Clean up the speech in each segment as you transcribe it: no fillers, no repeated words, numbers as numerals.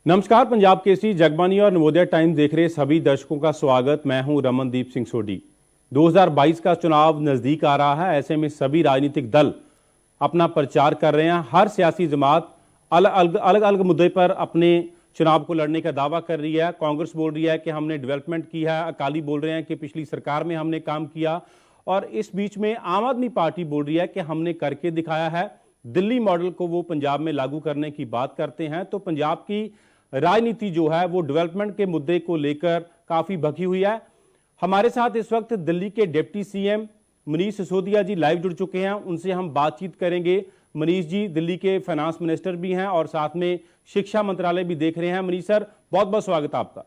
नमस्कार। पंजाब केसरी, जगबानी और नवोदय टाइम्स देख रहे सभी दर्शकों का स्वागत। मैं हूं रमनदीप सिंह सोडी। 2022 का चुनाव नजदीक आ रहा है। ऐसे में सभी राजनीतिक दल अपना प्रचार कर रहे हैं। हर सियासी जमात अलग अलग मुद्दे पर अपने चुनाव को लड़ने का दावा कर रही है। कांग्रेस बोल रही है कि हमने डेवलपमेंट की है, अकाली बोल रहे हैं कि पिछली सरकार में हमने काम किया, और इस बीच में आम आदमी पार्टी बोल रही है कि हमने करके दिखाया है। दिल्ली मॉडल को वो पंजाब में लागू करने की बात करते हैं। तो पंजाब की राजनीति जो है वो डेवलपमेंट के मुद्दे को लेकर काफी भखी हुई है। हमारे साथ इस वक्त दिल्ली के डिप्टी सीएम मनीष सिसोदिया जी लाइव जुड़ चुके हैं। उनसे हम बातचीत करेंगे। मनीष जी दिल्ली के फाइनेंस मिनिस्टर भी हैं और साथ में शिक्षा मंत्रालय भी देख रहे हैं। मनीष सर, बहुत बहुत स्वागत है आपका।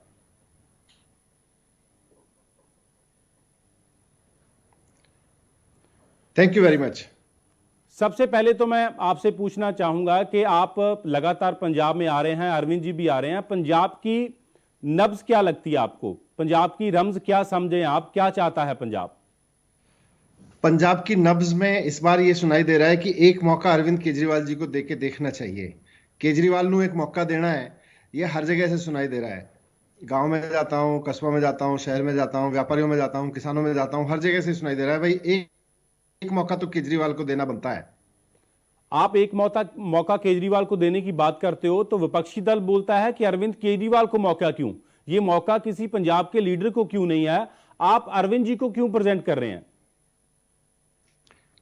Thank you very much. सबसे पहले तो मैं आपसे पूछना चाहूंगा कि आप लगातार पंजाब में आ रहे हैं, अरविंद जी भी आ रहे हैं। पंजाब की नब्ज क्या लगती है आपको? पंजाब की रम्ज क्या समझें आप? क्या चाहता है पंजाब? पंजाब की नब्ज में इस बार ये सुनाई दे रहा है कि एक मौका अरविंद केजरीवाल जी को देके देखना चाहिए। केजरीवाल ਨੂੰ एक मौका देना है, ये हर जगह से सुनाई दे रहा है। गांव में जाता हूं, कस्बा में जाता हूं, शहर में जाता हूं, व्यापारियों में जाता हूं, किसानों में जाता हूं, हर जगह से सुनाई दे रहा है भाई एक मौका तो केजरीवाल को देना बनता है। आप एक मौका केजरीवाल को देने की बात करते हो तो विपक्षी दल बोलता है कि अरविंद केजरीवाल को मौका क्यों? ये मौका किसी पंजाब के लीडर को क्यों नहीं है? आप अरविंद जी को क्यों प्रेजेंट कर रहे हैं?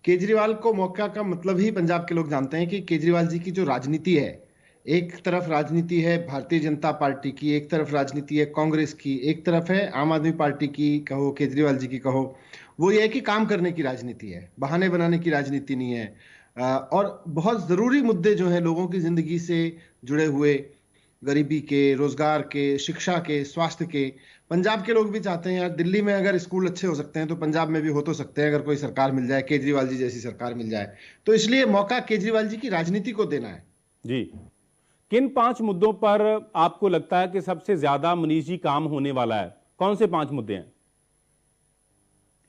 केजरीवाल को मौका का मतलब ही पंजाब के लोग जानते हैं कि केजरीवाल जी की जो राजनीति है, एक तरफ राजनीति है भारतीय जनता पार्टी की, एक तरफ राजनीति है कांग्रेस की, एक तरफ है आम आदमी पार्टी की कहो, केजरीवाल जी की कहो, वो ये है कि काम करने की राजनीति है, बहाने बनाने की राजनीति नहीं है। और बहुत जरूरी मुद्दे जो है लोगों की जिंदगी से जुड़े हुए, गरीबी के, रोजगार के, शिक्षा के, स्वास्थ्य के, पंजाब के लोग भी चाहते हैं यार दिल्ली में अगर स्कूल अच्छे हो सकते हैं तो पंजाब में भी हो तो सकते हैं, अगर कोई सरकार मिल जाए, केजरीवाल जी जैसी सरकार मिल जाए। तो इसलिए मौका केजरीवाल जी की राजनीति को देना है। जी, किन 5 मुद्दों पर आपको लगता है कि सबसे ज्यादा मनीष जी काम होने वाला है? कौन से 5 मुद्दे हैं?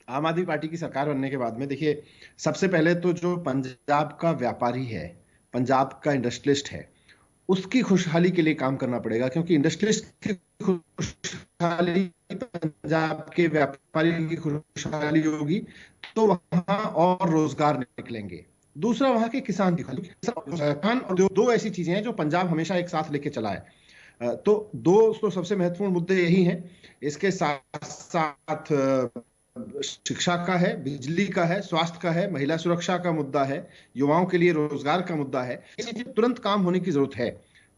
आम आदमी पार्टी की सरकार बनने के बाद में देखिए, सबसे पहले तो जो पंजाब का व्यापारी है, पंजाब का इंडस्ट्रियलिस्ट है, उसकी खुशहाली के लिए काम करना पड़ेगा, क्योंकि इंडस्ट्रियलिस्ट की खुशहाली पंजाब के व्यापारी की खुशहाली होगी तो वहां और रोजगार निकलेंगे। दूसरा वहां के किसान की किसान, और दो ऐसी चीजें हैं जो पंजाब हमेशा एक साथ लेके चला है। तो दो तो सबसे महत्वपूर्ण मुद्दे यही हैं। इसके साथ साथ शिक्षा का है, बिजली का है, स्वास्थ्य का है, महिला सुरक्षा का मुद्दा है, युवाओं के लिए रोजगार का मुद्दा है। तुरंत काम होने की जरूरत है।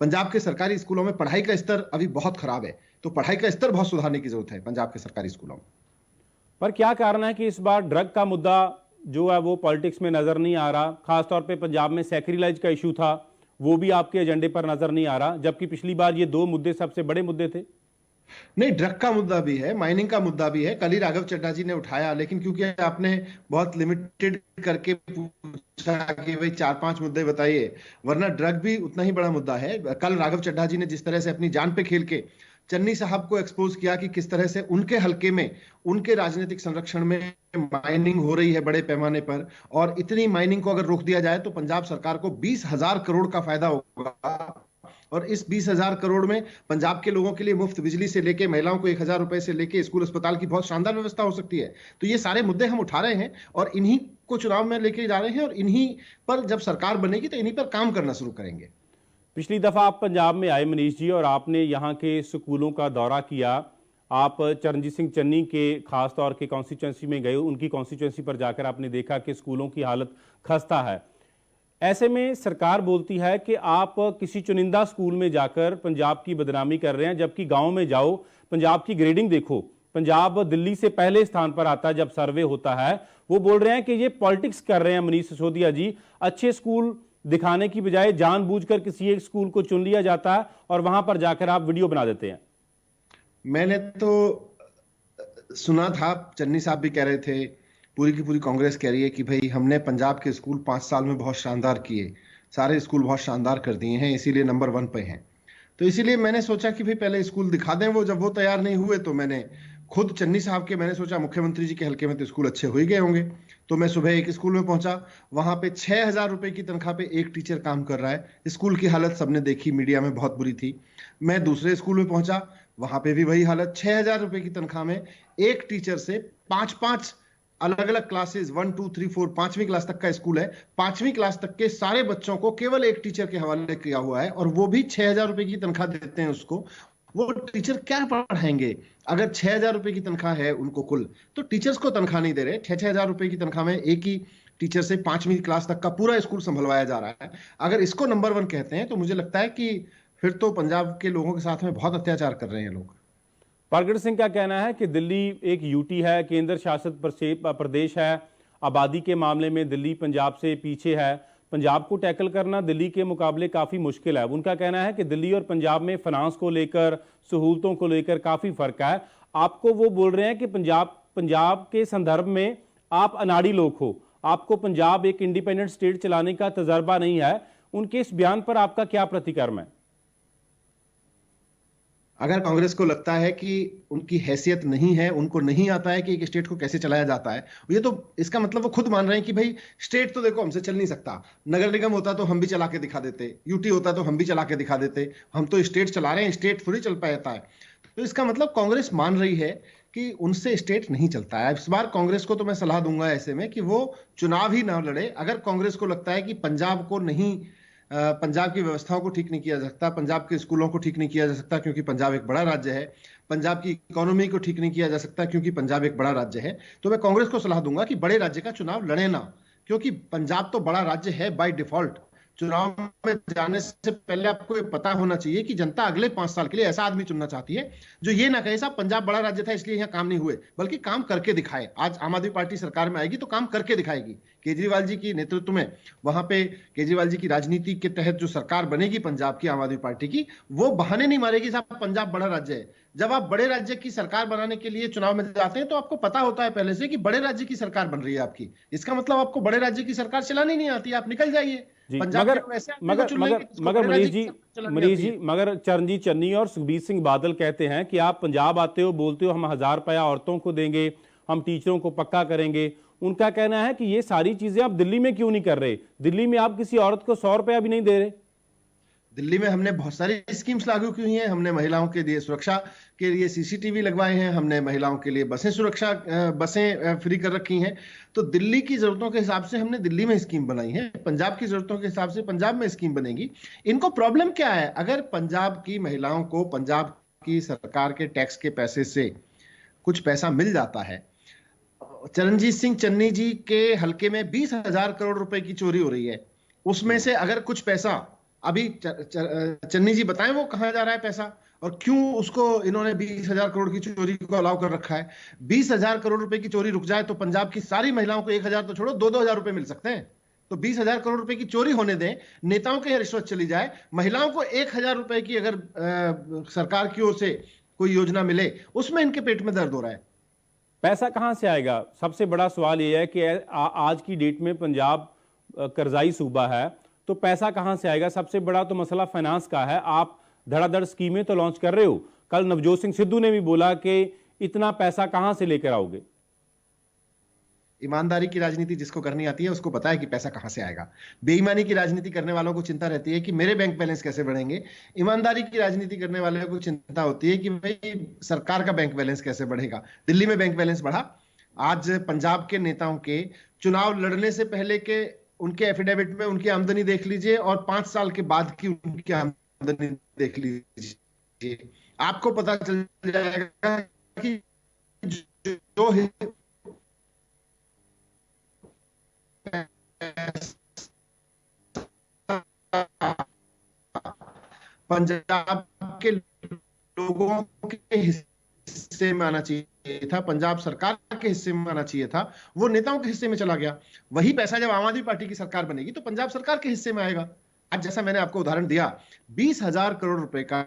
पंजाब के सरकारी स्कूलों में पढ़ाई का स्तर अभी बहुत खराब है, तो पढ़ाई का स्तर बहुत सुधारने की जरूरत है पंजाब के सरकारी स्कूलों में। पर क्या कारण है कि इस बार ड्रग का मुद्दा जो है वो पॉलिटिक्स में नजर नहीं आ रहा? खासतौर पे पंजाब में सैक्रिलाइज का इशू था, वो भी आपके एजेंडे पर नजर नहीं आ रहा, जबकि पिछली बार ये 2 मुद्दे सबसे बड़े मुद्दे थे। नहीं, ड्रग का मुद्दा भी है, माइनिंग का मुद्दा भी है, कल ही राघव चड्ढा जी ने उठाया, लेकिन क्योंकि आपने बहुत लिमिटेड करके पूछा कि भाई 4-5 मुद्दे बताइए, वरना ड्रग भी उतना ही बड़ा मुद्दा है। कल राघव चड्ढा जी ने जिस तरह से अपनी जान पे खेल के चन्नी साहब को एक्सपोज किया कि किस तरह से उनके हलके में, उनके राजनीतिक संरक्षण में माइनिंग हो रही है बड़े पैमाने पर, और इतनी माइनिंग को अगर रोक दिया जाए तो पंजाब सरकार को 20,000 करोड़ का फायदा होगा। और इस 20,000 करोड़ में पंजाब के लोगों के लिए मुफ्त बिजली से लेके, महिलाओं को 1,000 रुपए से लेके स्कूल अस्पताल की बहुत शानदार व्यवस्था हो सकती है। तो ये सारे मुद्दे हम उठा रहे हैं और इन्हीं को चुनाव में लेके जा रहे हैं, और इन्हीं पर जब सरकार बनेगी तो इन्हीं पर काम करना शुरू करेंगे। पिछली दफा आप पंजाब में आए मनीष जी, और आपने यहाँ के स्कूलों का दौरा किया। आप चरणजीत सिंह चन्नी के खास तौर के कॉन्स्टिट्यूंसी में गए, उनकी कॉन्स्टिट्यूंसी पर जाकर आपने देखा कि स्कूलों की हालत खस्ता है। ऐसे में सरकार बोलती है कि आप किसी चुनिंदा स्कूल में जाकर पंजाब की बदनामी कर रहे हैं, जबकि गांव में जाओ, पंजाब की ग्रेडिंग देखो, पंजाब दिल्ली से पहले स्थान पर आता है जब सर्वे होता है। वो बोल रहे हैं कि ये पॉलिटिक्स कर रहे हैं मनीष सिसोदिया जी। अच्छे स्कूल दिखाने की बजाय जानबूझकर किसी एक स्कूल को चुन लिया जाता है और वहां पर जाकर आप वीडियो बना देते हैं। मैंने तो सुना था, चन्नी साहब भी कह रहे थे, पूरी की पूरी कांग्रेस कह रही है कि भाई हमने पंजाब के स्कूल 5 साल में बहुत शानदार किए, सारे स्कूल बहुत शानदार कर दिए हैं, इसीलिए नंबर 1 पे हैं। तो इसीलिए मैंने सोचा कि भाई पहले स्कूल दिखा दें वो। जब वो तैयार नहीं हुए तो मैंने खुद चन्नी साहब के, मैंने सोचा मुख्यमंत्री जी के हल्के में तो स्कूल अच्छे हो ही गए होंगे, तो मैं सुबह एक स्कूल में पहुंचा, वहां पे 6,000 रुपए की तनख्वाह पे एक टीचर काम कर रहा है। स्कूल की हालत सबने देखी, मीडिया में बहुत बुरी थी। मैं दूसरे स्कूल में पहुंचा, वहां पे भी वही हालत, 6,000 रुपए की तनख्वाह में एक टीचर से पांच पांच अलग अलग क्लासेस, 1 2 3 4, 5वीं क्लास तक का स्कूल है, 5वीं क्लास तक के सारे बच्चों को केवल एक टीचर के हवाले किया हुआ है, और वो भी 6,000 रुपए की तनख्वाह देते हैं उसको। वो टीचर क्या पढ़ाएंगे? अगर 6,000 रुपए की तनख्वाह है उनको कुल, तो टीचर्स को तनख्वाह नहीं दे रहे। 6,000 रुपए की तनख्वाह में एक ही टीचर से 5वीं क्लास तक का पूरा स्कूल संभलवाया जा रहा है। अगर इसको नंबर 1 कहते हैं, तो मुझे लगता है कि फिर तो पंजाब के लोगों के साथ में बहुत अत्याचार कर रहे हैं लोग। प्रगट सिंह का कहना है कि दिल्ली एक यूटी है, केंद्र शासित प्रदेश है, आबादी के मामले में दिल्ली पंजाब से पीछे है, पंजाब को टैकल करना दिल्ली के मुकाबले काफ़ी मुश्किल है। उनका कहना है कि दिल्ली और पंजाब में फाइनेंस को लेकर, सहूलतों को लेकर काफ़ी फर्क है। आपको वो बोल रहे हैं कि पंजाब के संदर्भ में आप अनाड़ी लोग हो, आपको पंजाब एक इंडिपेंडेंट स्टेट चलाने का तजर्बा नहीं है। उनके इस बयान पर आपका क्या प्रतिक्रम है? अगर कांग्रेस को लगता है कि उनकी हैसियत नहीं है, उनको नहीं आता है कि एक स्टेट को कैसे चलाया जाता है, ये तो इसका मतलब वो खुद मान रहे हैं कि भाई स्टेट तो देखो हमसे चल नहीं सकता, नगर निगम होता तो हम भी चला के दिखा देते, यूटी होता तो हम भी चला के दिखा देते, हम तो स्टेट चला रहे हैं, स्टेट थोड़ी चल पाता है। तो इसका मतलब कांग्रेस मान रही है कि उनसे स्टेट नहीं चलता है। इस बार कांग्रेस को तो मैं सलाह दूंगा ऐसे में कि वो चुनाव ही ना लड़े। अगर कांग्रेस को लगता है कि पंजाब को नहीं, पंजाब की व्यवस्थाओं को ठीक नहीं किया जा सकता, पंजाब के स्कूलों को ठीक नहीं किया जा सकता क्योंकि पंजाब एक बड़ा राज्य है, पंजाब की इकोनॉमी को ठीक नहीं किया जा सकता क्योंकि पंजाब एक बड़ा राज्य है, तो मैं कांग्रेस को सलाह दूंगा कि बड़े राज्य का चुनाव लड़े ना, क्योंकि पंजाब तो बड़ा राज्य है बाय डिफॉल्ट। चुनाव में जाने से पहले आपको ये पता होना चाहिए कि जनता अगले 5 साल के लिए ऐसा आदमी चुनना चाहती है जो ये ना कहे साहब पंजाब बड़ा राज्य था इसलिए यहाँ काम नहीं हुए, बल्कि काम करके दिखाए। आज आम आदमी पार्टी सरकार में आएगी तो काम करके दिखाएगी। केजरीवाल जी की नेतृत्व में, वहां पे केजरीवाल जी की राजनीति के तहत जो सरकार बनेगी पंजाब की आम आदमी पार्टी की, वो बहाने नहीं मारेगी साहब पंजाब बड़ा राज्य है। जब आप बड़े राज्य की सरकार बनाने के लिए चुनाव में जाते हैं तो आपको पता होता है पहले से कि बड़े राज्य की सरकार बन रही है आपकी, इसका मतलब आपको बड़े राज्य की सरकार चलानी नहीं आती, आप निकल जाइए। मगर चरणजीत चन्नी और सुखबीर सिंह बादल कहते हैं कि आप पंजाब आते हो, बोलते हो हम 1000 रुपया औरतों को देंगे, हम टीचरों को पक्का करेंगे। उनका कहना है कि ये सारी चीजें आप दिल्ली में क्यों नहीं कर रहे? दिल्ली में आप किसी औरत को 100 रुपया भी नहीं दे रहे। दिल्ली में हमने बहुत सारी स्कीम्स लागू की हुई हैं। हमने महिलाओं के लिए सुरक्षा के लिए सीसीटीवी लगवाए हैं, हमने महिलाओं के लिए बसें फ्री कर रखी हैं। तो दिल्ली की जरूरतों के हिसाब से हमने दिल्ली में स्कीम बनाई है, पंजाब की जरूरतों के हिसाब से पंजाब में स्कीम बनेगी। इनको प्रॉब्लम क्या है? अगर पंजाब की महिलाओं को पंजाब की सरकार के टैक्स के पैसे से कुछ पैसा मिल जाता है, चरणजीत सिंह चन्नी जी के हल्के में 20,000 करोड़ रुपए की चोरी हो रही है, उसमें से अगर कुछ पैसा अभी चन्नी जी बताएं वो कहां जा रहा है पैसा, और क्यों उसको इन्होंने 20,000 करोड़ की चोरी को अलाउ कर रखा है। 20,000 करोड़ रुपए की चोरी रुक जाए तो पंजाब की सारी महिलाओं को 1,000 तो छोड़ो 2-2 हजार रुपए मिल सकते हैं। तो 20,000 करोड़ रुपए की चोरी होने दें, नेताओं के रिश्वत चली जाए, महिलाओं को 1,000 रुपए की अगर सरकार की ओर से कोई योजना मिले, उसमें इनके पेट में दर्द हो रहा है। पैसा कहां से आएगा? सबसे बड़ा सवाल यह है कि आज की डेट में पंजाब कर्जाई सूबा है, तो पैसा कहां से आएगा? सबसे बड़ा तो मसला फाइनेंस का है। आप धड़ाधड़ स्कीमें तो लॉन्च कर रहे हो, कल नवजोत सिंह सिद्धू ने भी बोला कि इतना पैसा कहां से लेकर आओगे? ईमानदारी की राजनीति जिसको करनी आती है उसको पता है कि पैसा कहां से आएगा। बेईमानी की राजनीति करने वालों को चिंता रहती है कि मेरे बैंक बैलेंस कैसे बढ़ेंगे। ईमानदारी की राजनीति करने वालों को चिंता होती है कि भाई सरकार का बैंक बैलेंस कैसे बढ़ेगा। दिल्ली में बैंक बैलेंस बढ़ा। आज पंजाब के नेताओं के चुनाव लड़ने से पहले के उनके एफिडेविट में उनकी आमदनी देख लीजिए और 5 साल के बाद की उनकी आमदनी देख लीजिए, आपको पता चल जाएगा कि जो पंजाब के लोगों के हिस्से में आना चाहिए था, पंजाब सरकार के हिस्से में आना चाहिए था, वो नेताओं के हिस्से में चला गया। वही पैसा जब आम आदमी पार्टी की सरकार बनेगी तो पंजाब सरकार के हिस्से में आएगा। आज जैसा मैंने आपको उदाहरण दिया, 20,000 करोड़ रुपए का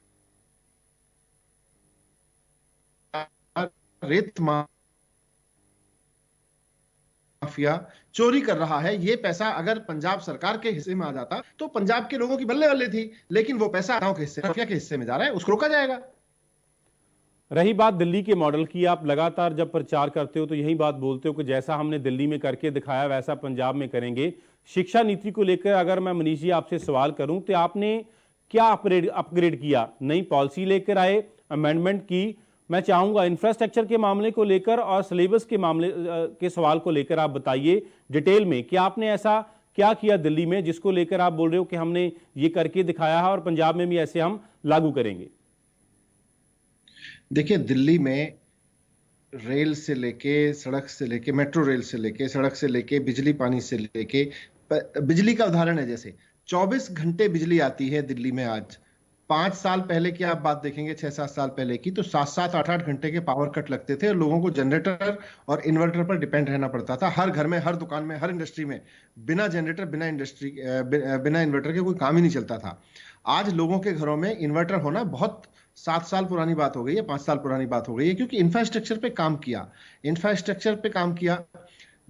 रेत माफिया चोरी कर रहा है। ये पैसा अगर पंजाब सरकार के हिस्से में आ जाता तो पंजाब के लोगों की बल्ले बल्ले थी, लेकिन वो पैसा के हिस्से, माफिया के हिस्से में जा रहा है, उसको रोका जाएगा। रही बात दिल्ली के मॉडल की, आप लगातार जब प्रचार करते हो तो यही बात बोलते हो कि जैसा हमने दिल्ली में करके दिखाया वैसा पंजाब में करेंगे। शिक्षा नीति को लेकर अगर मैं मनीष जी आपसे सवाल करूं तो आपने क्या अपग्रेड किया? नई पॉलिसी लेकर आए, अमेंडमेंट की? मैं चाहूंगा इंफ्रास्ट्रक्चर के मामले को लेकर और सिलेबस के मामले के सवाल को लेकर आप बताइए डिटेल में कि आपने ऐसा क्या किया दिल्ली में जिसको लेकर आप बोल रहे हो कि हमने ये करके दिखाया है और पंजाब में भी ऐसे हम लागू करेंगे। देखिए, दिल्ली में रेल से लेके, सड़क से लेके, मेट्रो रेल से लेके, सड़क से लेके, बिजली पानी से लेके, बिजली का उदाहरण है, जैसे 24 घंटे बिजली आती है दिल्ली में आज। 5 साल पहले की आप बात देखेंगे, 6-7 साल पहले की, तो 7-7, 8-8 घंटे के पावर कट लगते थे और लोगों को जनरेटर और इन्वर्टर पर डिपेंड रहना पड़ता था। हर घर में, हर दुकान में, हर इंडस्ट्री में बिना जनरेटर, बिना इन्वर्टर के कोई काम ही नहीं चलता था। आज लोगों के घरों में इन्वर्टर होना बहुत 7 साल पुरानी बात हो गई है, 5 साल पुरानी बात हो गई है, क्योंकि इंफ्रास्ट्रक्चर पे काम किया। इंफ्रास्ट्रक्चर पे काम किया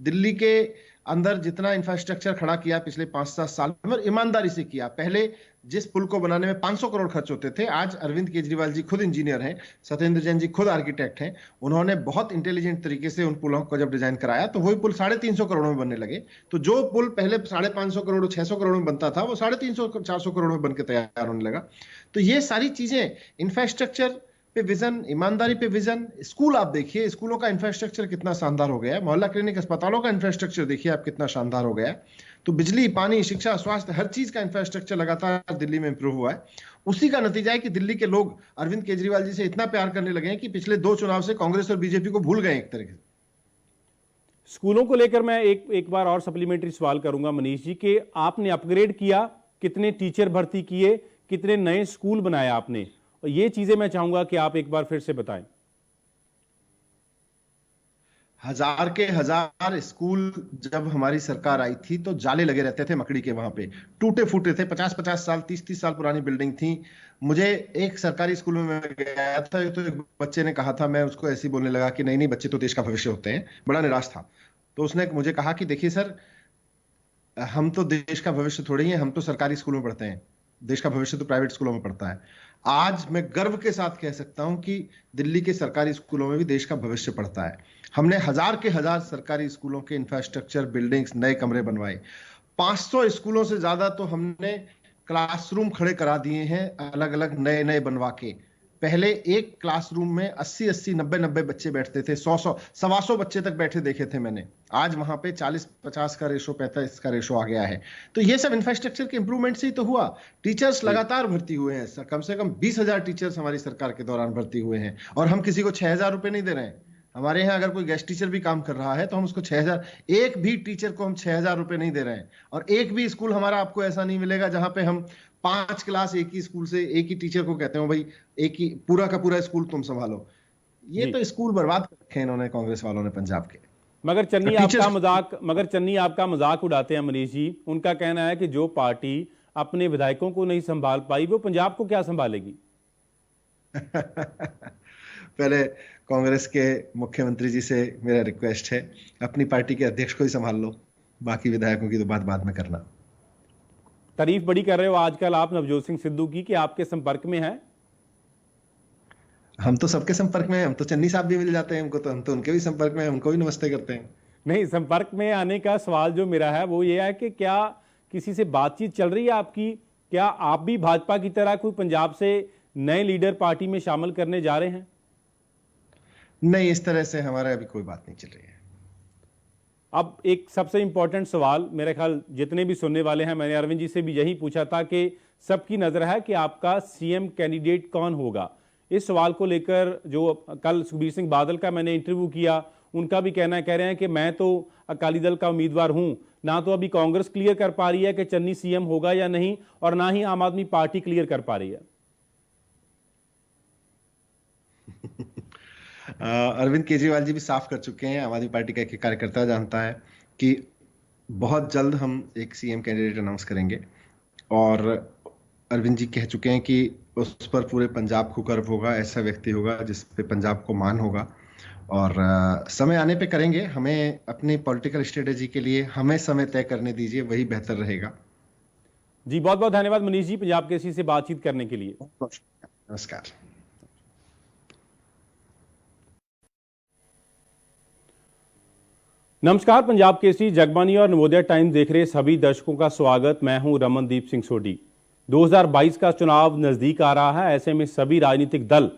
दिल्ली के अंदर, जितना इंफ्रास्ट्रक्चर खड़ा किया पिछले 5-7 साल में, और ईमानदारी से किया। पहले जिस पुल को बनाने में 500 करोड़ खर्च होते थे, आज अरविंद केजरीवाल जी खुद इंजीनियर हैं, सत्येंद्र जैन जी खुद आर्किटेक्ट हैं, उन्होंने बहुत इंटेलिजेंट तरीके से उन पुलों को जब डिजाइन कराया तो वही पुल 350 करोड़ में बनने लगे। तो जो पुल पहले 550 करोड़, 600 करोड़ में बनता था, वो 350, 400 करोड़ में बनकर तैयार होने लगा। तो ये सारी चीजें, इंफ्रास्ट्रक्चर पे विजन, ईमानदारी पे विजन। स्कूल आप देखिए, स्कूलों का इंफ्रास्ट्रक्चर कितना शानदार हो गया है। मोहल्ला क्लिनिक, अस्पतालों का इंफ्रास्ट्रक्चर देखिए आप कितना शानदार हो गया है। तो बिजली, पानी, शिक्षा, स्वास्थ्य, हर चीज का इंफ्रास्ट्रक्चर लगातार दिल्ली में इंप्रूव हुआ है। उसी का नतीजा है कि दिल्ली के लोग अरविंद केजरीवाल जी से इतना प्यार करने लगे हैं कि पिछले 2 चुनाव से कांग्रेस और बीजेपी को भूल गए एक तरीके से। स्कूलों को लेकर मैं एक बार और सप्लीमेंट्री सवाल करूंगा मनीष जी कि आपने अपग्रेड किया, कितने टीचर भर्ती किए, कितने नए स्कूल बनाए आपने, और ये चीजें मैं चाहूंगा कि आप एक बार फिर से बताएं। 1000 के 1000 स्कूल जब हमारी सरकार आई थी तो जाले लगे रहते थे मकड़ी के, वहां पे टूटे फूटे थे, 50-50 साल, 30-30 साल पुरानी बिल्डिंग थी। मुझे एक सरकारी स्कूल में मैं गया था, तो एक बच्चे ने कहा था, मैं उसको ऐसे ही बोलने लगा कि नहीं नहीं, बच्चे तो देश का भविष्य होते हैं, बड़ा निराश था। तो उसने मुझे कहा कि देखिए सर, हम तो देश का भविष्य थोड़े ही हैं, हम तो सरकारी स्कूलों में पढ़ते हैं, देश का भविष्य तो प्राइवेट स्कूलों में पढ़ता है। आज मैं गर्व के साथ कह सकता हूं कि दिल्ली के सरकारी स्कूलों में भी देश का भविष्य पढ़ता है। हमने 1000 के 1000 सरकारी स्कूलों के इंफ्रास्ट्रक्चर, बिल्डिंग्स, नए कमरे बनवाए। 500 स्कूलों से ज्यादा तो हमने क्लासरूम खड़े करा दिए हैं, अलग अलग नए नए बनवा के। पहले एक क्लासरूम में 80-80, 90-90 बच्चे बैठते थे, 100-100, 125 बच्चे तक बैठे देखे थे मैंने। आज वहां पे 40-50 का रेशो, 35 का रेशो आ गया है। तो ये सब इंफ्रास्ट्रक्चर के इंप्रूवमेंट से ही तो हुआ। टीचर्स लगातार भर्ती हुए हैं, कम से कम 20,000 टीचर्स हमारी सरकार के दौरान भर्ती हुए हैं, और हम किसी को 6,000 रुपए नहीं दे रहे हैं। हमारे यहाँ अगर कोई गेस्ट टीचर भी काम कर रहा है तो हम उसको 6,000, एक भी टीचर को हम 6,000 रुपए नहीं दे रहे हैं। और एक भी स्कूल हमारा आपको ऐसा नहीं मिलेगा जहां पे हम 5 क्लास एक ही स्कूल से एक ही टीचर को कहते हो भाई एक ही पूरा का पूरा स्कूल तुम संभालो। ये तो स्कूल बर्बाद कर रखे हैं इन्होंने, कांग्रेस वालों ने पंजाब के। मगर चन्नी आपका मजाक उड़ाते हैं मनीष जी। उनका कहना है कि जो पार्टी अपने विधायकों को नहीं संभाल पाई वो पंजाब को क्या संभालेगी। पहले कांग्रेस के मुख्यमंत्री जी से मेरा रिक्वेस्ट है, अपनी पार्टी के अध्यक्ष को ही संभाल लो, बाकी विधायकों की तो बात बाद में करना। तारीफ बड़ी कर रहे हो आजकल आप नवजोत सिंह सिद्धू की, कि आपके संपर्क में है। हम तो सबके संपर्क में हैं, हम तो चन्नी साहब भी मिल जाते हैं हमको, तो हम तो उनके भी संपर्क में हैं, उनको भी नमस्ते करते हैं। नहीं, संपर्क में आने का सवाल जो मेरा है वो ये है कि क्या किसी से बातचीत चल रही है आपकी? क्या आप भी भाजपा की तरह कोई पंजाब से नए लीडर पार्टी में शामिल करने जा रहे हैं? नहीं, इस तरह से हमारे अभी कोई बात नहीं चल रही है। अब एक सबसे इंपॉर्टेंट सवाल, मेरे ख्याल जितने भी सुनने वाले हैं, मैंने अरविंद जी से भी यही पूछा था कि सबकी नजर है कि आपका सीएम कैंडिडेट कौन होगा। इस सवाल को लेकर जो कल सुखबीर सिंह बादल का मैंने इंटरव्यू किया, उनका भी कहना, कह रहे हैं कि मैं तो अकाली दल का उम्मीदवार हूं, ना तो अभी कांग्रेस क्लियर कर पा रही है कि चन्नी सीएम होगा या नहीं, और ना ही आम आदमी पार्टी क्लियर कर पा रही है। अरविंद केजरीवाल जी भी साफ कर चुके हैं, आम आदमी पार्टी का एक कार्यकर्ता जानता है कि बहुत जल्द हम एक सीएम कैंडिडेट अनाउंस करेंगे, और अरविंद जी कह चुके हैं कि उस पर पूरे पंजाब को गर्व होगा, ऐसा व्यक्ति होगा जिस पे पंजाब को मान होगा, और समय आने पे करेंगे। हमें अपनी पॉलिटिकल स्ट्रेटेजी के लिए हमें समय तय करने दीजिए, वही बेहतर रहेगा। जी, बहुत बहुत धन्यवाद मनीष जी पंजाब केसरी से बातचीत करने के लिए। नमस्कार। नमस्कार। पंजाब केसरी, जगबानी और नवोदय टाइम्स देख रहे सभी दर्शकों का स्वागत। मैं हूं रमनदीप सिंह सोडी। 2022 का चुनाव नजदीक आ रहा है। ऐसे में सभी राजनीतिक दल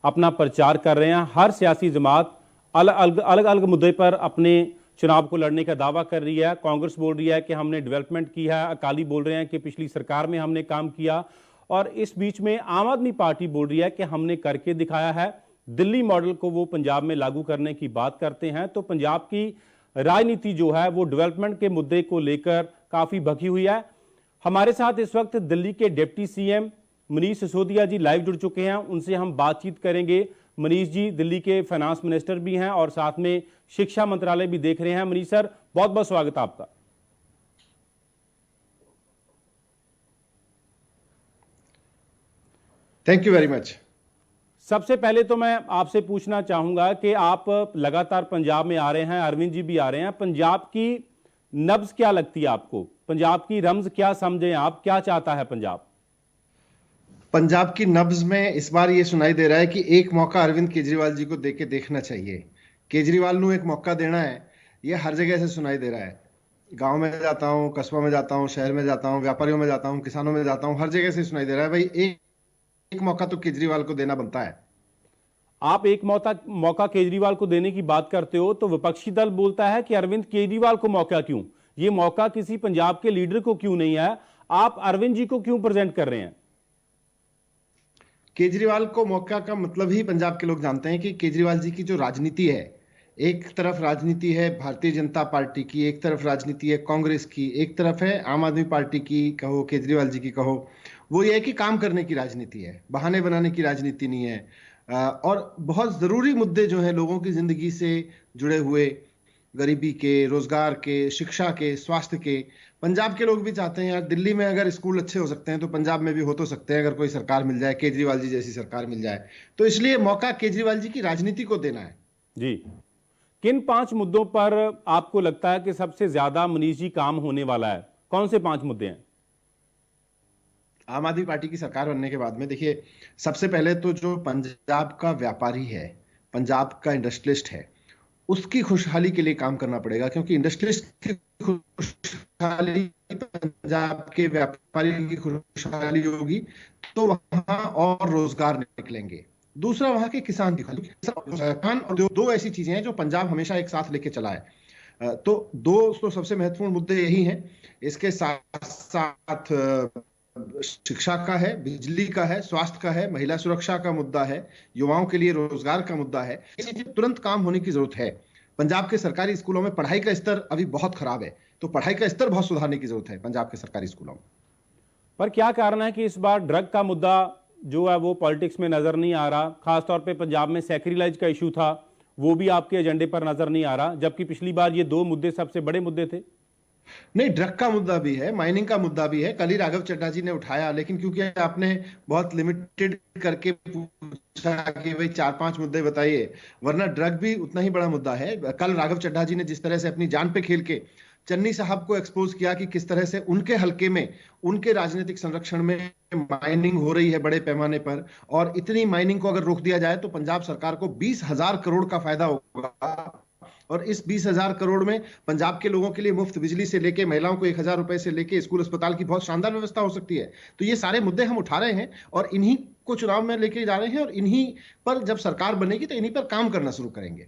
अपना प्रचार कर रहे हैं। हर सियासी जमात अलग अलग मुद्दे पर अपने चुनाव को लड़ने का दावा कर रही है। कांग्रेस बोल रही है कि हमने डेवलपमेंट की है, अकाली बोल रहे हैं कि पिछली सरकार में हमने काम किया, और इस बीच में आम आदमी पार्टी बोल रही है कि हमने करके दिखाया है। दिल्ली मॉडल को वो पंजाब में लागू करने की बात करते हैं। तो पंजाब की राजनीति जो है वो डेवलपमेंट के मुद्दे को लेकर काफी भखी हुई है। हमारे साथ इस वक्त दिल्ली के डिप्टी सीएम मनीष सिसोदिया जी लाइव जुड़ चुके हैं। उनसे हम बातचीत करेंगे। मनीष जी दिल्ली के फाइनेंस मिनिस्टर भी हैं और साथ में शिक्षा मंत्रालय भी देख रहे हैं। मनीष सर, बहुत बहुत स्वागत है आपका। Thank you very much. सबसे पहले तो मैं आपसे पूछना चाहूंगा कि आप लगातार पंजाब में आ रहे हैं, अरविंद जी भी आ रहे हैं। पंजाब की नब्ज क्या लगती है आपको? पंजाब की रम्ज क्या समझें आप? क्या चाहता है पंजाब? पंजाब की नब्ज में इस बार ये सुनाई दे रहा है कि एक मौका अरविंद केजरीवाल जी को देके देखना चाहिए। केजरीवाल ਨੂੰ एक मौका देना है, ये हर जगह से सुनाई दे रहा है। गांव में जाता हूं, कस्बा में जाता हूं, शहर में जाता हूं, व्यापारियों में जाता हूं, किसानों में जाता हूं, हर जगह से सुनाई दे रहा है भाई एक मौका तो केजरीवाल को देना बनता है। आप एक मौका केजरीवाल को देने की बात करते हो तो विपक्षी दल बोलता है कि अरविंद केजरीवाल को मौका क्यों? ये मौका किसी पंजाब के लीडर को क्यों नहीं है? आप अरविंद जी को क्यों प्रेजेंट कर रहे हैं? केजरीवाल को मौका का मतलब ही पंजाब के लोग जानते हैं कि केजरीवाल जी की जो राजनीति है, एक तरफ राजनीति है भारतीय जनता पार्टी की, एक तरफ राजनीति है कांग्रेस की, एक तरफ है आम आदमी पार्टी की कहो, केजरीवाल जी की कहो, वो ये है कि काम करने की राजनीति है, बहाने बनाने की राजनीति नहीं है। और बहुत जरूरी मुद्दे जो है लोगों की जिंदगी से जुड़े हुए, गरीबी के, रोजगार के, शिक्षा के, स्वास्थ्य के, पंजाब के लोग भी चाहते हैं यार दिल्ली में अगर स्कूल अच्छे हो सकते हैं तो पंजाब में भी हो तो सकते हैं अगर कोई सरकार मिल जाए, केजरीवाल जी जैसी सरकार मिल जाए। तो इसलिए मौका केजरीवाल जी की राजनीति को देना है। जी, किन 5 मुद्दों पर आपको लगता है कि सबसे ज्यादा मनीष जी काम होने वाला है? कौन से 5 मुद्दे हैं? आम आदमी पार्टी की सरकार बनने के बाद में देखिए, सबसे पहले तो जो पंजाब का व्यापारी है, पंजाब का इंडस्ट्रियलिस्ट है, उसकी खुशहाली के लिए काम करना पड़ेगा, क्योंकि इंडस्ट्रियलिस्ट की खुशहाली पंजाब के व्यापारी की खुशहाली होगी तो वहां और रोजगार निकलेंगे। दूसरा वहां के किसान की किसान, और दो ऐसी चीजें हैं जो पंजाब हमेशा एक साथ लेके चला है। तो दो तो सबसे महत्वपूर्ण मुद्दे यही हैं। इसके साथ साथ शिक्षा का है, बिजली का है, स्वास्थ्य का है, महिला सुरक्षा का मुद्दा है, युवाओं के लिए रोजगार का मुद्दा है। तुरंत काम होने की जरूरत है। पंजाब के सरकारी स्कूलों में पढ़ाई का स्तर अभी बहुत खराब है, तो पढ़ाई का स्तर बहुत सुधारने की जरूरत है पंजाब के सरकारी स्कूलों में। पर क्या कारण है कि इस बार ड्रग का मुद्दा जो है वो पॉलिटिक्स में नजर नहीं आ रहा? खासतौर पे पंजाब में सैक्रिलाइज का इशू था, वो भी आपके एजेंडे पर नजर नहीं आ रहा, जबकि पिछली बार ये 2 मुद्दे सबसे बड़े मुद्दे थे। नहीं, ड्रग का मुद्दा भी है, माइनिंग का मुद्दा भी है। कल ही राघव चड्ढा जी ने उठाया, लेकिन क्योंकि आपने बहुत लिमिटेड करके पूछा कि भाई 4-5 मुद्दे बताइए, वरना ड्रग भी उतना ही बड़ा मुद्दा है। कल राघव चड्ढा जी ने जिस तरह से अपनी जान पे खेल के चन्नी साहब को एक्सपोज किया कि किस तरह से उनके हलके में, उनके राजनीतिक संरक्षण में माइनिंग हो रही है बड़े पैमाने पर, और इतनी माइनिंग को अगर रोक दिया जाए तो पंजाब सरकार को 20,000 करोड़ का फायदा होगा। और इस 20,000 करोड़ में पंजाब के लोगों के लिए मुफ्त बिजली से लेके, महिलाओं को 1,000 रुपए से लेके स्कूल अस्पताल की बहुत शानदार व्यवस्था हो सकती है। तो ये सारे मुद्दे हम उठा रहे हैं और इन्हीं को चुनाव में लेके जा रहे हैं, और इन्हीं पर जब सरकार बनेगी तो इन्हीं पर काम करना शुरू करेंगे।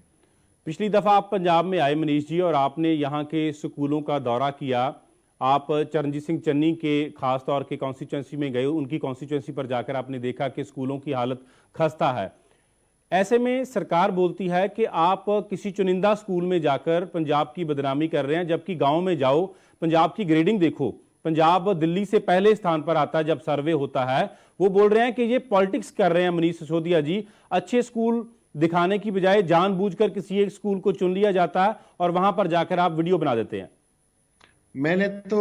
पिछली दफा आप पंजाब में आए मनीष जी, और आपने यहाँ के स्कूलों का दौरा किया। आप चरणजीत सिंह चन्नी के खास तौर के कॉन्स्टिट्यूंसी में गए, उनकी कॉन्स्टिट्यूंसी पर जाकर आपने देखा कि स्कूलों की हालत खस्ता है। ऐसे में सरकार बोलती है कि आप किसी चुनिंदा स्कूल में जाकर पंजाब की बदनामी कर रहे हैं, जबकि गांव में जाओ, पंजाब की ग्रेडिंग देखो, पंजाब दिल्ली से पहले स्थान पर आता है जब सर्वे होता है। वो बोल रहे हैं कि ये पॉलिटिक्स कर रहे हैं मनीष सिसोदिया जी। अच्छे स्कूल दिखाने की बजाय जानबूझकर किसी एक स्कूल को चुन लिया जाता है और वहां पर जाकर आप वीडियो बना देते हैं। मैंने तो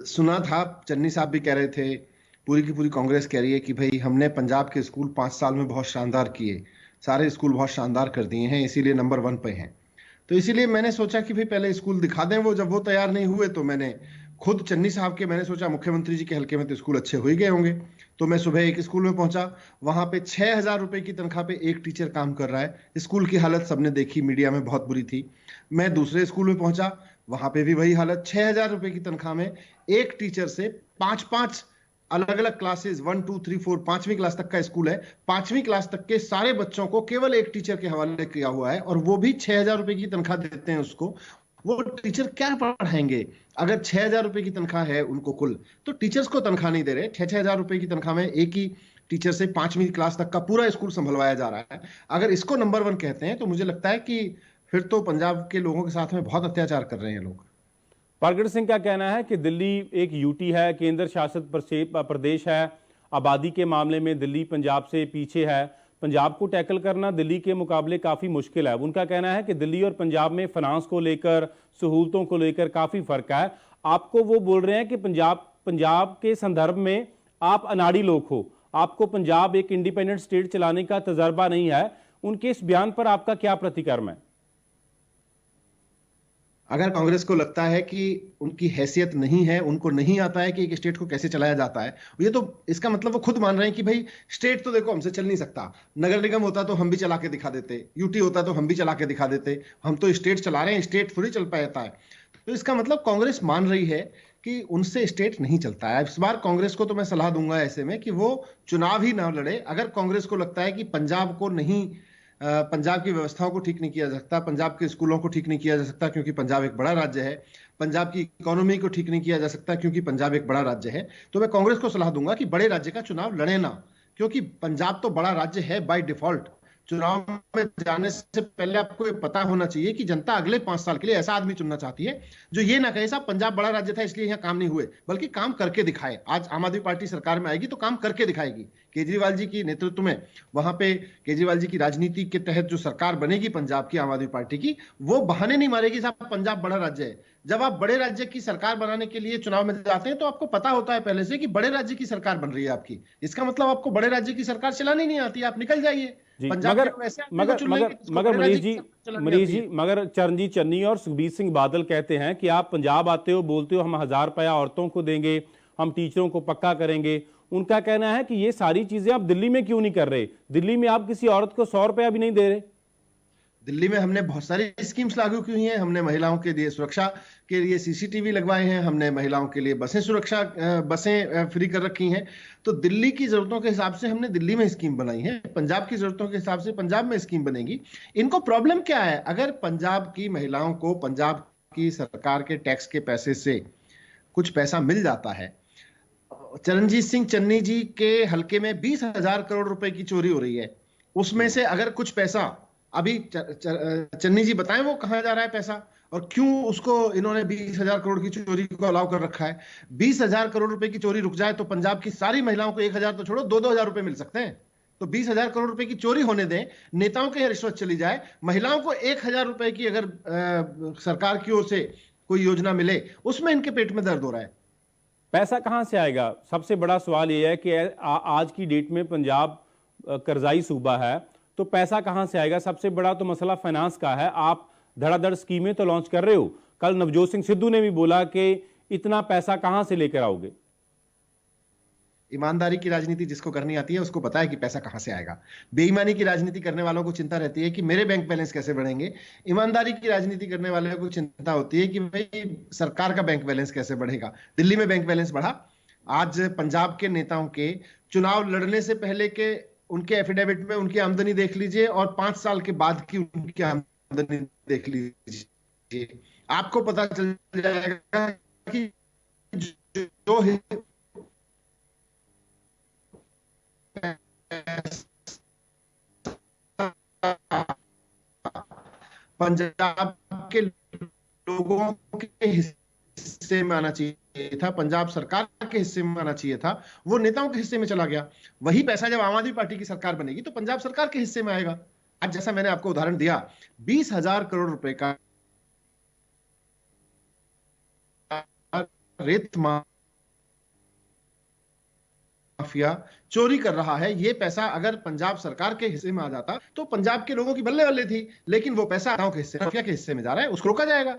सुना था, चन्नी साहब भी कह रहे थे, पूरी की पूरी कांग्रेस कह रही है कि भाई हमने पंजाब के स्कूल 5 साल में बहुत शानदार किए, सारे स्कूल बहुत शानदार कर दिए हैं, इसीलिए नंबर 1 पे हैं। तो इसीलिए मैंने सोचा कि भाई पहले स्कूल दिखा दें वो। जब वो तैयार नहीं हुए तो मैंने खुद चन्नी साहब के, मैंने सोचा मुख्यमंत्री जी के हल्के में तो स्कूल अच्छे हो ही गए होंगे, तो मैं सुबह एक स्कूल में पहुंचा, वहां पे 6,000 रुपए की तनख्वाह पे एक टीचर काम कर रहा है। स्कूल की हालत सबने देखी, मीडिया में बहुत बुरी थी। मैं दूसरे स्कूल में पहुंचा, वहां पे भी वही हालत, 6,000 रुपए की तनख्वाह में एक टीचर से पांच पांच अलग अलग क्लासेस, 1 2 3 4, 5वीं क्लास तक का स्कूल है, 5वीं क्लास तक के सारे बच्चों को केवल एक टीचर के हवाले किया हुआ है, और वो भी 6,000 रुपए की तनख्वाह देते हैं उसको। वो टीचर क्या पढ़ाएंगे? अगर 6,000 रुपए की तनख्वाह है उनको कुल, तो टीचर्स को तनख्वाह नहीं दे रहे। 6,000 रुपए की तनख्वाह में एक ही टीचर से 5वीं क्लास तक का पूरा स्कूल संभलवाया जा रहा है। अगर इसको नंबर 1 कहते हैं, तो मुझे लगता है कि फिर तो पंजाब के लोगों के साथ में बहुत अत्याचार कर रहे हैं लोग। प्रगट सिंह का कहना है कि दिल्ली एक यूटी है, केंद्र शासित प्रदेश है, आबादी के मामले में दिल्ली पंजाब से पीछे है, पंजाब को टैकल करना दिल्ली के मुकाबले काफ़ी मुश्किल है। उनका कहना है कि दिल्ली और पंजाब में फाइनेंस को लेकर, सहूलतों को लेकर काफ़ी फर्क है। आपको वो बोल रहे हैं कि पंजाब के संदर्भ में आप अनाड़ी लोग हो, आपको पंजाब एक इंडिपेंडेंट स्टेट चलाने का तजर्बा नहीं है। उनके इस बयान पर आपका क्या प्रतिक्रम है? अगर कांग्रेस को लगता है कि उनकी हैसियत नहीं है, उनको नहीं आता है कि एक स्टेट को कैसे चलाया जाता है, ये तो इसका मतलब वो खुद मान रहे हैं कि भाई स्टेट तो देखो हमसे चल नहीं सकता, नगर निगम होता तो हम भी चला के दिखा देते, यूटी होता तो हम भी चला के दिखा देते, हम तो स्टेट चला रहे हैं, स्टेट थोड़ी चल पाता है। तो इसका मतलब कांग्रेस मान रही है कि उनसे स्टेट नहीं चलता है। इस बार कांग्रेस को तो मैं सलाह दूंगा ऐसे में कि वो चुनाव ही ना लड़े। अगर कांग्रेस को लगता है कि पंजाब को नहीं, पंजाब की व्यवस्थाओं को ठीक नहीं किया जा सकता, पंजाब के स्कूलों को ठीक नहीं किया जा सकता क्योंकि पंजाब एक बड़ा राज्य है, पंजाब की इकोनॉमी को ठीक नहीं किया जा सकता क्योंकि पंजाब एक बड़ा राज्य है, तो मैं कांग्रेस को सलाह दूंगा कि बड़े राज्य का चुनाव लड़े ना, क्योंकि पंजाब तो बड़ा राज्य है बाय डिफॉल्ट। चुनाव में जाने से पहले आपको ये पता होना चाहिए कि जनता अगले 5 साल के लिए ऐसा आदमी चुनना चाहती है जो ये ना कहे साहब पंजाब बड़ा राज्य था इसलिए यहाँ काम नहीं हुए, बल्कि काम करके दिखाए। आज आम आदमी पार्टी सरकार में आएगी तो काम करके दिखाएगी। केजरीवाल जी की नेतृत्व में, वहां पे केजरीवाल जी की राजनीति के तहत जो सरकार बनेगी पंजाब की आम आदमी पार्टी की, वो बहाने नहीं मारेगी साहब पंजाब बड़ा राज्य है। जब आप बड़े राज्य की सरकार बनाने के लिए चुनाव में जाते हैं तो आपको पता होता है पहले से कि बड़े राज्य की सरकार बन रही है आपकी, इसका मतलब आपको बड़े राज्य की सरकार चलानी नहीं आती, आप निकल जाइए। मगर मगर चरणजीत चन्नी और सुखबीर सिंह बादल कहते हैं कि आप पंजाब आते हो, बोलते हो हम 1,000 रुपया औरतों को देंगे, हम टीचरों को पक्का करेंगे। उनका कहना है कि ये सारी चीजें आप दिल्ली में क्यों नहीं कर रहे? दिल्ली में आप किसी औरत को 100 रुपया भी नहीं दे रहे। दिल्ली में हमने बहुत सारी स्कीम्स लागू की हुई हैं। हमने महिलाओं के लिए सुरक्षा के लिए सीसीटीवी लगवाए हैं, हमने महिलाओं के लिए बसें फ्री कर रखी हैं। तो दिल्ली की जरूरतों के हिसाब से हमने दिल्ली में स्कीम बनाई है, पंजाब की जरूरतों के हिसाब से पंजाब में स्कीम बनेगी। इनको प्रॉब्लम क्या है? अगर पंजाब की महिलाओं को पंजाब की सरकार के टैक्स के पैसे से कुछ पैसा मिल जाता है, चरणजीत सिंह चन्नी जी के हल्के में 20,000 करोड़ रुपए की चोरी हो रही है, उसमें से अगर कुछ पैसा अभी चन्नी जी बताएं वो कहां जा रहा है पैसा, और क्यों उसको इन्होंने 20,000 करोड़ की चोरी को अलाउ कर रखा है। 20,000 करोड़ रुपए की चोरी रुक जाए तो पंजाब की सारी महिलाओं को 1,000 तो छोड़ो 2,000 रुपए मिल सकते हैं। तो 20,000 करोड़ रुपए की चोरी होने दें, नेताओं के रिश्वत चली जाए, महिलाओं को 1,000 रुपए की अगर सरकार की ओर से कोई योजना मिले, उसमें इनके पेट में दर्द हो रहा है। पैसा कहां से आएगा? सबसे बड़ा सवाल यह है कि आज की डेट में पंजाब कर्जाई सूबा है, तो पैसा कहां से आएगा? सबसे बड़ा तो मसला फाइनेंस का है। आप धड़ाधड़ स्कीमें तो लॉन्च कर रहे हो, कल नवजोत सिंह सिद्धू ने भी बोला कि इतना पैसा कहां से लेकर आओगे? ईमानदारी की राजनीति जिसको करनी आती है उसको पता है कि पैसा कहां से आएगा। बेईमानी की राजनीति करने वालों को चिंता रहती है कि मेरे बैंक बैलेंस कैसे बढ़ेंगे। ईमानदारी की राजनीति करने वालों को चिंता होती है कि भाई सरकार का बैंक बैलेंस कैसे बढ़ेगा। दिल्ली में बैंक बैलेंस बढ़ा। आज पंजाब के नेताओं के चुनाव लड़ने से पहले के उनके एफिडेविट में उनकी आमदनी देख लीजिए और 5 साल के बाद की उनकी आमदनी देख लीजिए, आपको पता चल जाएगा कि जो पंजाब के लोगों के हिस्से में आना चाहिए था, पंजाब सरकार के हिस्से में आना चाहिए था, वो नेताओं के हिस्से में चला गया। वही पैसा जब आम आदमी पार्टी की सरकार बनेगी तो पंजाब सरकार के हिस्से में आएगा। आज जैसा मैंने आपको उदाहरण दिया, 20,000 करोड़ रुपए का रेत माफिया चोरी कर रहा है। ये पैसा अगर पंजाब सरकार के हिस्से में आ जाता तो पंजाब के लोगों की बल्ले बल्ले थी, लेकिन वो पैसा नेताओं के हिस्से, माफिया के हिस्से में जा रहा है, उसको रोका जाएगा।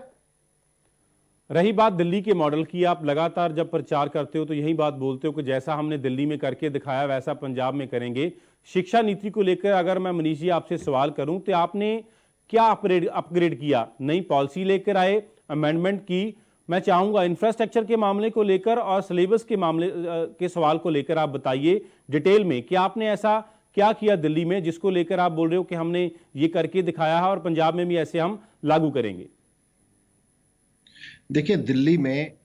रही बात दिल्ली के मॉडल की, आप लगातार जब प्रचार करते हो तो यही बात बोलते हो कि जैसा हमने दिल्ली में करके दिखाया वैसा पंजाब में करेंगे। शिक्षा नीति को लेकर अगर मैं मनीष जी आपसे सवाल करूं तो आपने क्या अपग्रेड किया? नई पॉलिसी लेकर आए, अमेंडमेंट की? मैं चाहूंगा इंफ्रास्ट्रक्चर के मामले को लेकर और सिलेबस के मामले के सवाल को लेकर आप बताइए डिटेल में कि आपने ऐसा क्या किया दिल्ली में जिसको लेकर आप बोल रहे हो कि हमने ये करके दिखाया है और पंजाब में भी ऐसे हम लागू करेंगे। देखिए, दिल्ली में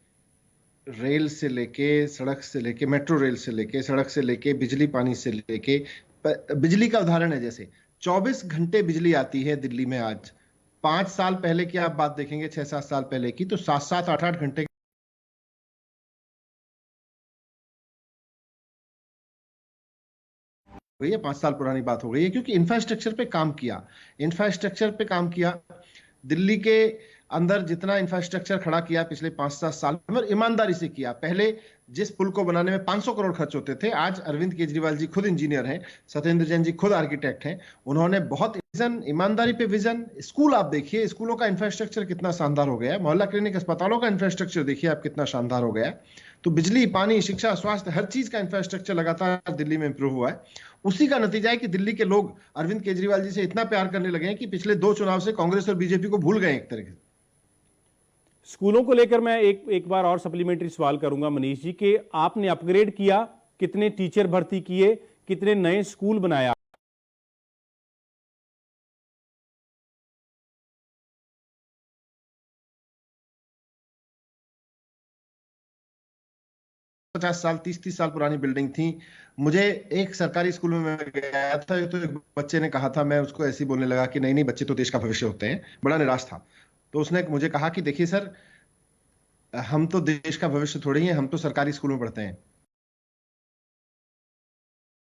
रेल से लेके, सड़क से लेके, मेट्रो रेल से लेके, सड़क से लेके, बिजली पानी से लेके, बिजली का उदाहरण है, जैसे 24 घंटे बिजली आती है दिल्ली में आज। 5 साल पहले की आप बात देखेंगे, 6-7 साल पहले की, तो 7-7, 8-8 घंटे हो गई है। 5 साल पुरानी बात हो गई है, क्योंकि इंफ्रास्ट्रक्चर पे काम किया। इंफ्रास्ट्रक्चर पे काम किया दिल्ली के अंदर, जितना इंफ्रास्ट्रक्चर खड़ा किया पिछले 5-7 साल में, और ईमानदारी से किया। पहले जिस पुल को बनाने में 500 करोड़ खर्च होते थे, आज अरविंद केजरीवाल जी खुद इंजीनियर हैं, सत्येंद्र जैन जी खुद आर्किटेक्ट हैं। उन्होंने बहुत विजन, ईमानदारी पे विजन। स्कूल आप देखिए, स्कूलों का इंफ्रास्ट्रक्चर कितना शानदार हो गया है। मोहल्ला क्लिनिक, अस्पतालों का इंफ्रास्ट्रक्चर देखिए आप, कितना शानदार हो गया है। तो बिजली, पानी, शिक्षा, स्वास्थ्य, हर चीज का इंफ्रास्ट्रक्चर लगातार दिल्ली में इंप्रूव हुआ है। उसी का नतीजा है कि दिल्ली के लोग अरविंद केजरीवाल जी से इतना प्यार करने लगे हैं कि पिछले 2 चुनाव से कांग्रेस और बीजेपी को भूल गए एक तरीके से। स्कूलों को लेकर मैं एक बार और सप्लीमेंट्री सवाल करूंगा मनीष जी कि आपने अपग्रेड किया, कितने टीचर भर्ती किए, कितने नए स्कूल बनाया? पचास साल, 30-30 साल पुरानी बिल्डिंग थी। मुझे एक सरकारी स्कूल में मैं गया था, तो एक बच्चे ने कहा था, मैं उसको ऐसे ही बोलने लगा कि नहीं नहीं, बच्चे तो देश का भविष्य होते हैं। बड़ा निराश था। तो उसने मुझे कहा कि देखिए सर, हम तो देश का भविष्य थोड़ी हैं, हम तो सरकारी स्कूल में पढ़ते हैं।